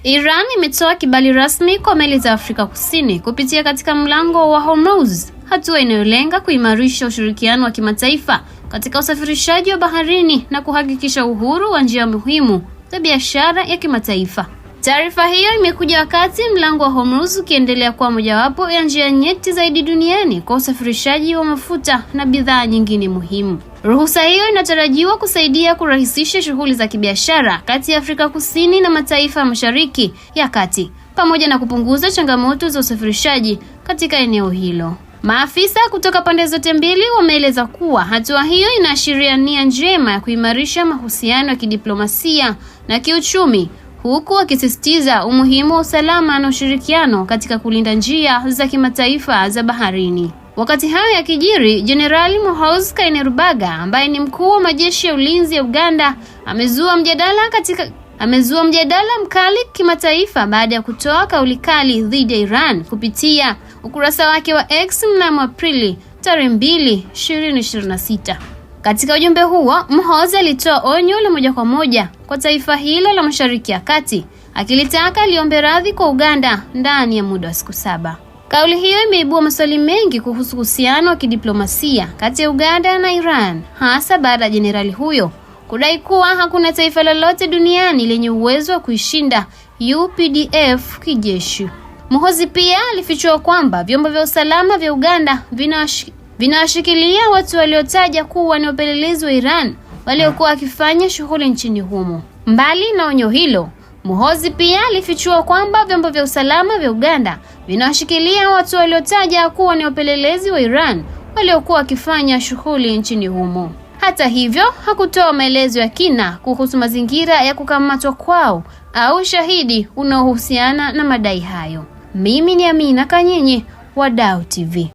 Iran imetoa kibali rasmi kwa meli za Afrika Kusini kupitia katika mlango wa Hormuz, hatua inayolenga kuimarisha ushirikiano wa kimataifa katika usafirishaji wa baharini na kuhakikisha uhuru wa njia muhimu za biashara ya kimataifa. Taarifa hiyo imekuja wakati mlango wa Hormuz ukiendelea kuwa mojawapo ya njia nyeti zaidi duniani kwa usafirishaji wa mafuta na bidhaa nyingine muhimu. Ruhusa hiyo inatarajiwa kusaidia kurahisisha shughuli za kibiashara kati ya Afrika Kusini na mataifa ya Mashariki ya Kati, pamoja na kupunguza changamoto za usafirishaji katika eneo hilo. Maafisa kutoka pande zote mbili wameeleza kuwa hatua hiyo inaashiria nia njema ya kuimarisha mahusiano ya kidiplomasia na kiuchumi, huku wakisisitiza umuhimu wa usalama na ushirikiano katika kulinda njia za kimataifa za baharini. Wakati hayo yakijiri, Jenerali Muhoozi Kainerugaba ambaye ni mkuu wa majeshi ya ulinzi ya Uganda amezua mjadala mkali kimataifa baada ya kutoa kauli kali dhidi ya Iran kupitia ukurasa wake wa X mnamo Aprili 2, 2026. Katika ujumbe huo, Muhoozi alitoa onyo la moja kwa moja kwa taifa hilo la Mashariki ya Kati, akilitaka liombe radhi kwa Uganda ndani ya muda wa siku 7. Kauli hiyo imeibua maswali mengi kuhusu uhusiano wa kidiplomasia kati ya Uganda na Iran, hasa baada ya jenerali huyo kudai kuwa hakuna taifa lolote duniani lenye uwezo wa kuishinda UPDF kijeshi. Muhoozi pia alifichua kwamba vyombo vya usalama vya Uganda vinawashikilia watu waliotaja kuwa ni wapelelezi wa Iran waliokuwa wakifanya shughuli nchini humo. Mbali na onyo hilo, Muhoozi pia alifichua kwamba vyombo vya usalama vya Uganda vinawashikilia watu waliotaja kuwa ni wapelelezi wa Iran waliokuwa wakifanya shughuli nchini humo. Hata hivyo, hakutoa maelezo ya kina kuhusu mazingira ya kukamatwa kwao au shahidi unaohusiana na madai hayo. Mimi ni Amina Kanyenye wa Dau TV.